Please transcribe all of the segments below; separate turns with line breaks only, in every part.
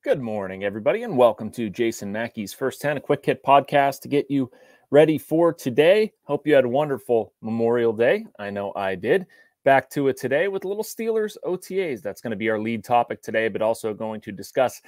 Good morning, everybody, and welcome to Jason Mackey's First 10, a quick hit podcast to get you ready for today. Hope you had a wonderful Memorial Day. I know I did. Back to it today with a little Steelers OTAs. That's going to be our lead topic today, but also going to discuss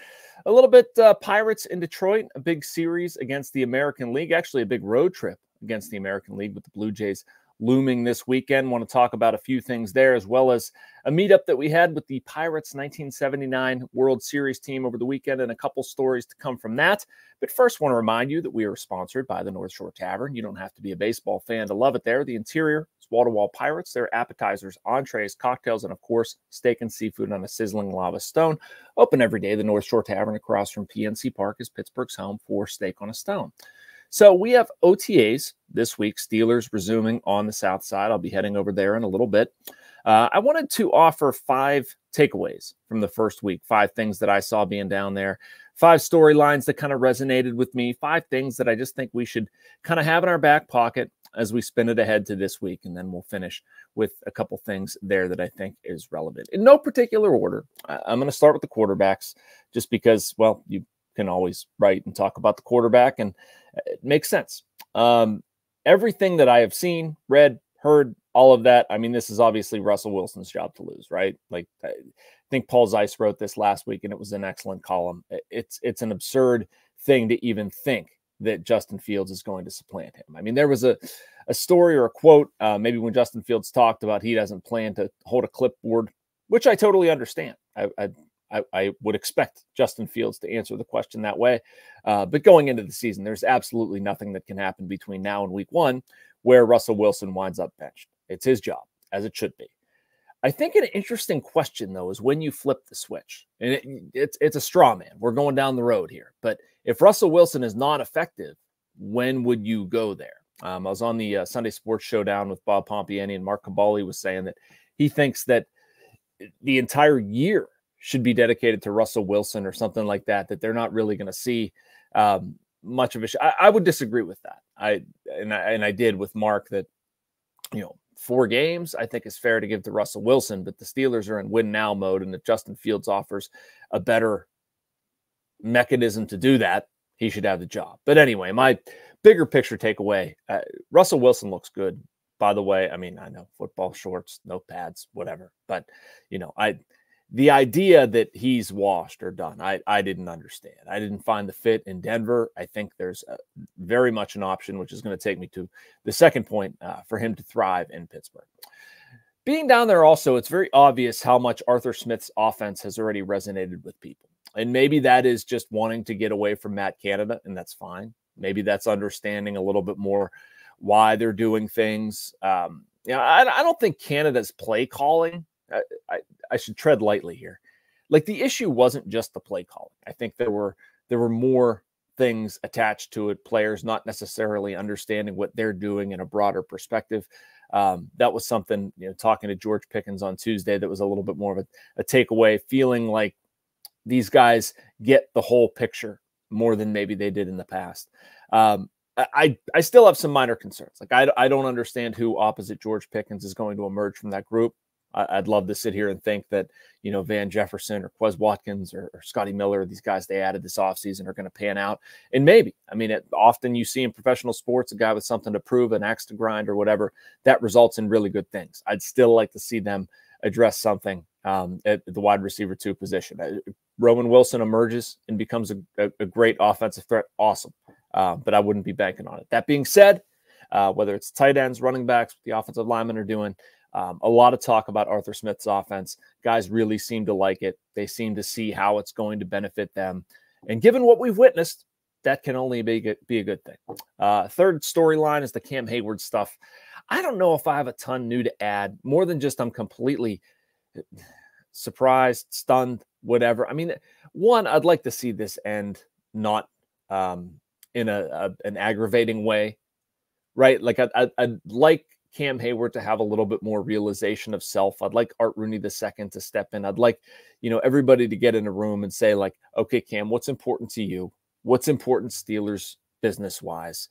a little bit Pirates in Detroit, a big series against the American League, actually a big road trip against the American League with the Blue Jays looming this weekend. Want to talk about a few things there, as well as a meetup that we had with the Pirates 1979 World Series team over the weekend and a couple stories to come from that. But first, want to remind you that we are sponsored by the North Shore Tavern. You don't have to be a baseball fan to love it there. The interior is wall-to-wall Pirates. Their appetizers, entrees, cocktails, and of course, steak and seafood on a sizzling lava stone. Open every day. The North Shore Tavern across from PNC Park is Pittsburgh's home for steak on a stone. So we have OTAs this week, Steelers resuming on the South Side. I'll be heading over there in a little bit. I wanted to offer 5 takeaways from the first week, 5 things that I saw being down there, 5 storylines that kind of resonated with me, 5 things that I just think we should kind of have in our back pocket as we spin it ahead to this week. And then we'll finish with a couple things there that I think is relevant. In no particular order, I'm going to start with the quarterbacks just because, well, you can always write and talk about the quarterback, and it makes sense. Everything that I have seen, read, heard, all of that, I mean, this is obviously Russell Wilson's job to lose, right? Like, I think Paul Zeiss wrote this last week, and it was an excellent column. It's an absurd thing to even think that Justin Fields is going to supplant him. I mean, there was a story or a quote, maybe when Justin Fields talked about he doesn't plan to hold a clipboard, which I totally understand. I would expect Justin Fields to answer the question that way. But going into the season, there's absolutely nothing that can happen between now and week 1 where Russell Wilson winds up benched. It's his job, as it should be. I think an interesting question, though, is when you flip the switch. And it's a straw man. We're going down the road here. But if Russell Wilson is not effective, when would you go there? I was on the Sunday Sports Showdown with Bob Pompiani, and Mark Cabali was saying that he thinks that the entire year should be dedicated to Russell Wilson or something like that, that they're not really going to see much of a I would disagree with that. I did with Mark that, 4 games, I think is fair to give to Russell Wilson, but the Steelers are in win now mode. And if Justin Fields offers a better mechanism to do that, he should have the job. But anyway, my bigger picture takeaway, Russell Wilson looks good, by the way. I mean, I know football shorts, no pads, whatever, but the idea that he's washed or done, I didn't understand. I didn't find the fit in Denver. I think there's very much an option, which is going to take me to the second point, for him to thrive in Pittsburgh. Being down there also, it's very obvious how much Arthur Smith's offense has already resonated with people. And maybe that is just wanting to get away from Matt Canada, and that's fine. Maybe that's understanding a little bit more why they're doing things. I don't think Canada's play calling, I should tread lightly here. Like, the issue wasn't just the play calling. I think there were more things attached to it, players not necessarily understanding what they're doing in a broader perspective. That was something, talking to George Pickens on Tuesday, that was a little bit more of a takeaway, feeling like these guys get the whole picture more than maybe they did in the past. I still have some minor concerns. Like, I don't understand who opposite George Pickens is going to emerge from that group. I'd love to sit here and think that, Van Jefferson or Quez Watkins or Scotty Miller, these guys they added this offseason, are going to pan out. And maybe, often you see in professional sports, a guy with something to prove, an axe to grind or whatever, that results in really good things. I'd still like to see them address something at the wide receiver 2 position. Roman Wilson emerges and becomes a great offensive threat. Awesome. But I wouldn't be banking on it. That being said, whether it's tight ends, running backs, what the offensive linemen are doing, a lot of talk about Arthur Smith's offense. Guys really seem to like it. They seem to see how it's going to benefit them. And given what we've witnessed, that can only be a good thing. Third storyline is the Cam Hayward stuff. I don't know if I have a ton new to add, more than just I'm completely surprised, stunned, whatever. I mean, one, I'd like to see this end not in an aggravating way, right? Like, I'd like Cam Hayward to have a little bit more realization of self. I'd like Art Rooney II to step in. I'd like, everybody to get in a room and say, like, okay, Cam, what's important to you? What's important Steelers business-wise?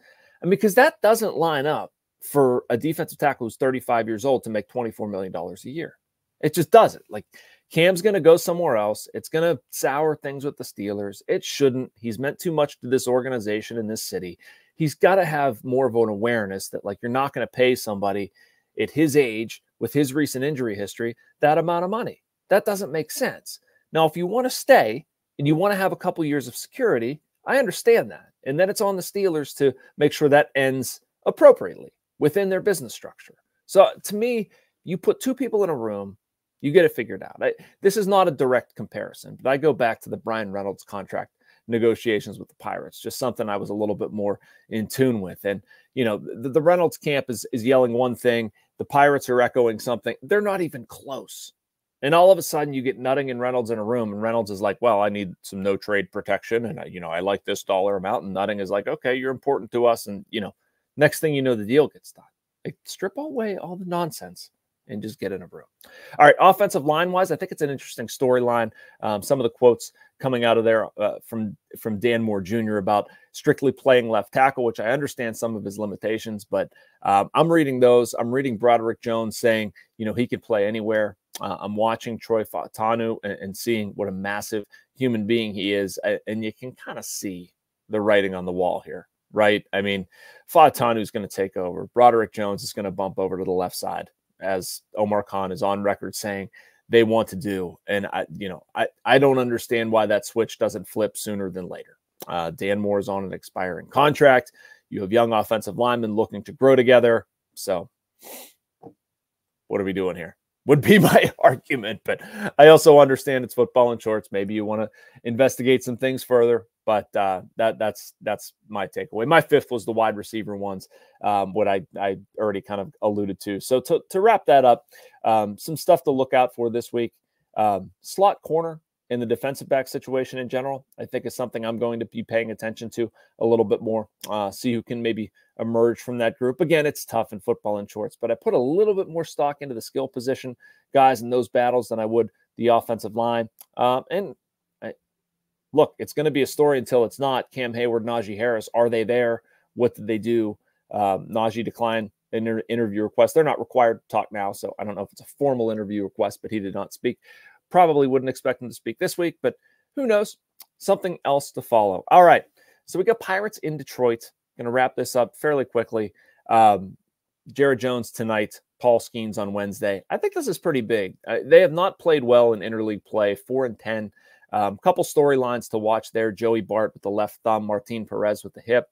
Because that doesn't line up for a defensive tackle who's 35 years old to make $24 million a year. It just doesn't. Like, Cam's going to go somewhere else. It's going to sour things with the Steelers. It shouldn't. He's meant too much to this organization in this city. He's got to have more of an awareness that, like, you're not going to pay somebody at his age with his recent injury history that amount of money. That doesn't make sense. Now, if you want to stay and you want to have a couple years of security, I understand that. And then it's on the Steelers to make sure that ends appropriately within their business structure. So to me, you put two people in a room, you get it figured out. This is not a direct comparison, but I go back to the Brian Reynolds contract negotiations with the Pirates, just something I was a little bit more in tune with. And, you know, the Reynolds camp is yelling one thing. The Pirates are echoing something. They're not even close. And all of a sudden you get Nutting and Reynolds in a room, and Reynolds is like, well, I need some no trade protection. And I like this dollar amount. And Nutting is like, okay, you're important to us. And, next thing you know, the deal gets done. Like, strip away all the nonsense and just get in a room. All right, offensive line-wise, I think it's an interesting storyline. Some of the quotes coming out of there from Dan Moore Jr. about strictly playing left tackle, which I understand some of his limitations, but I'm reading those. I'm reading Broderick Jones saying, he could play anywhere. I'm watching Troy Fautanu and seeing what a massive human being he is, and you can kind of see the writing on the wall here, right? I mean, Fautanu is going to take over. Broderick Jones is going to bump over to the left side, as Omar Khan is on record saying they want to do. And I don't understand why that switch doesn't flip sooner than later. Dan Moore is on an expiring contract. You have young offensive linemen looking to grow together. So what are we doing here? Would be my argument, but I also understand it's football in shorts. Maybe you want to investigate some things further, but that's my takeaway. My fifth was the wide receiver ones, what I already kind of alluded to. So to wrap that up, some stuff to look out for this week. Slot corner in the defensive back situation in general, I think is something I'm going to be paying attention to a little bit more, see who can maybe emerge from that group. Again, it's tough in football in shorts, but I put a little bit more stock into the skill position guys in those battles than I would the offensive line. Look, it's going to be a story until it's not. Cam Hayward, Najee Harris, are they there? What did they do? Najee declined an interview request. They're not required to talk now, so I don't know if it's a formal interview request, but he did not speak. Probably wouldn't expect him to speak this week, but who knows? Something else to follow. All right, so we got Pirates in Detroit. Going to wrap this up fairly quickly. Jared Jones tonight, Paul Skeens on Wednesday. I think this is pretty big. They have not played well in interleague play, 4-10. Couple storylines to watch there. Joey Bart with the left thumb, Martin Perez with the hip.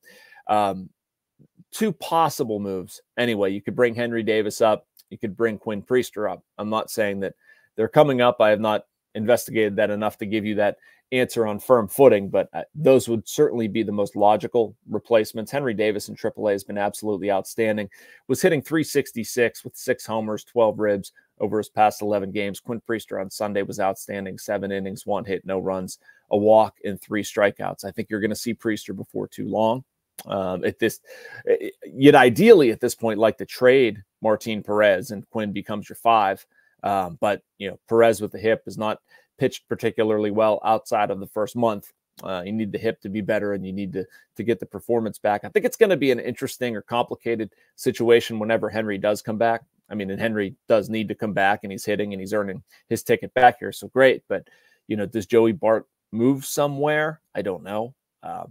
Two possible moves. Anyway, you could bring Henry Davis up. You could bring Quinn Priester up. I'm not saying that they're coming up. I have not investigated that enough to give you that answer on firm footing, but those would certainly be the most logical replacements. Henry Davis in AAA has been absolutely outstanding. Was hitting .366 with 6 homers, 12 ribs over his past 11 games. Quinn Priester on Sunday was outstanding. 7 innings, 1 hit, no runs, a walk, and 3 strikeouts. I think you're going to see Priester before too long. You'd ideally at this point like to trade Martin Perez and Quinn becomes your 5. But Perez with the hip has not pitched particularly well outside of the first month. You need the hip to be better, and you need to get the performance back. I think it's going to be an interesting or complicated situation whenever Henry does come back. I mean, and Henry does need to come back, and he's hitting, and he's earning his ticket back here. So great. But, does Joey Bart move somewhere? I don't know.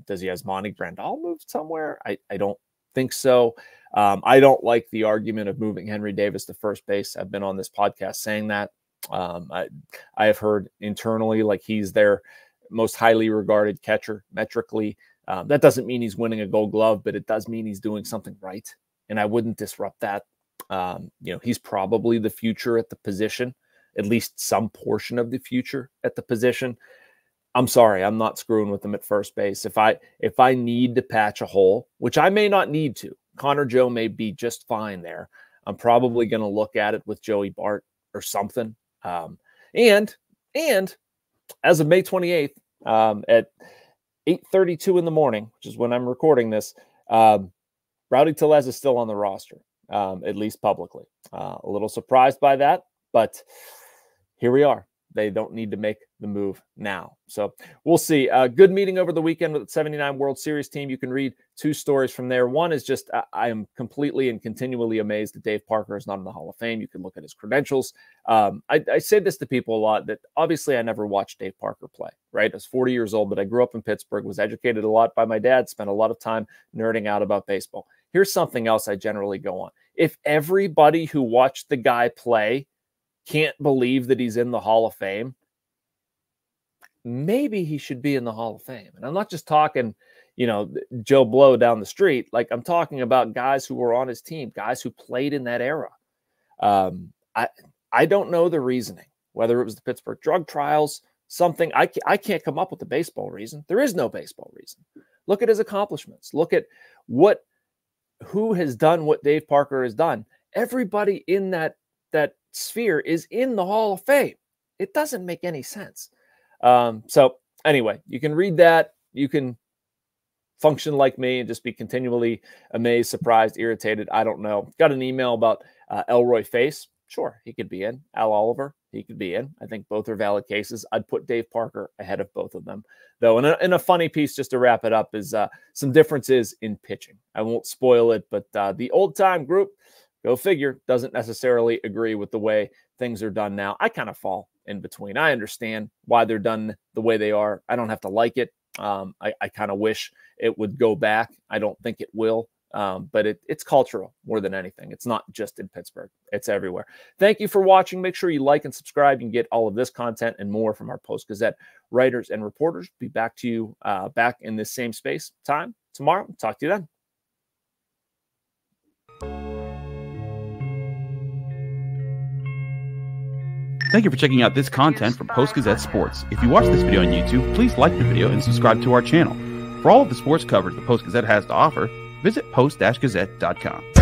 Does he has Monty Grandal moved somewhere? I don't think so. I don't like the argument of moving Henry Davis to first base. I've been on this podcast saying that. I have heard internally like he's their most highly regarded catcher metrically. That doesn't mean he's winning a Gold Glove, but it does mean he's doing something right. And I wouldn't disrupt that. He's probably the future at the position, at least some portion of the future at the position. I'm sorry, I'm not screwing with him at first base. If I need to patch a hole, which I may not need to, Connor Joe may be just fine there. I'm probably going to look at it with Joey Bart or something. And as of May 28th, at 8:32 in the morning, which is when I'm recording this, Rowdy Tellez is still on the roster, at least publicly. A little surprised by that, but here we are. They don't need to make the move now. So we'll see. Good meeting over the weekend with the 79 World Series team. You can read 2 stories from there. One is just I am completely and continually amazed that Dave Parker is not in the Hall of Fame. You can look at his credentials. I say this to people a lot, that obviously I never watched Dave Parker play, right? I was 40 years old, but I grew up in Pittsburgh, was educated a lot by my dad, spent a lot of time nerding out about baseball. Here's something else I generally go on. If everybody who watched the guy play can't believe that he's in the Hall of Fame, maybe he should be in the Hall of Fame. And I'm not just talking, Joe Blow down the street. Like, I'm talking about guys who were on his team, guys who played in that era. I don't know the reasoning, whether it was the Pittsburgh drug trials, something. I can't come up with a baseball reason. There is no baseball reason. Look at his accomplishments. Look at who has done what Dave Parker has done. Everybody in that sphere is in the Hall of Fame. It doesn't make any sense. So anyway, you can read that. You can function like me and just be continually amazed, surprised, irritated. I don't know. Got an email about Elroy Face. Sure, he could be in. Al Oliver, he could be in. I think both are valid cases. I'd put Dave Parker ahead of both of them, though. And in a funny piece, just to wrap it up, is some differences in pitching. I won't spoil it, but the old-time group, go figure, doesn't necessarily agree with the way things are done now. I kind of fall in between. I understand why they're done the way they are. I don't have to like it. I kind of wish it would go back. I don't think it will. But it's cultural more than anything. It's not just in Pittsburgh. It's everywhere. Thank you for watching. Make sure you like and subscribe. You can get all of this content and more from our Post-Gazette writers and reporters. Be back to you back in this same space time tomorrow. Talk to you then.
Thank you for checking out this content from Post-Gazette Sports. If you watch this video on YouTube, please like the video and subscribe to our channel. For all of the sports coverage the Post-Gazette has to offer, visit post-gazette.com.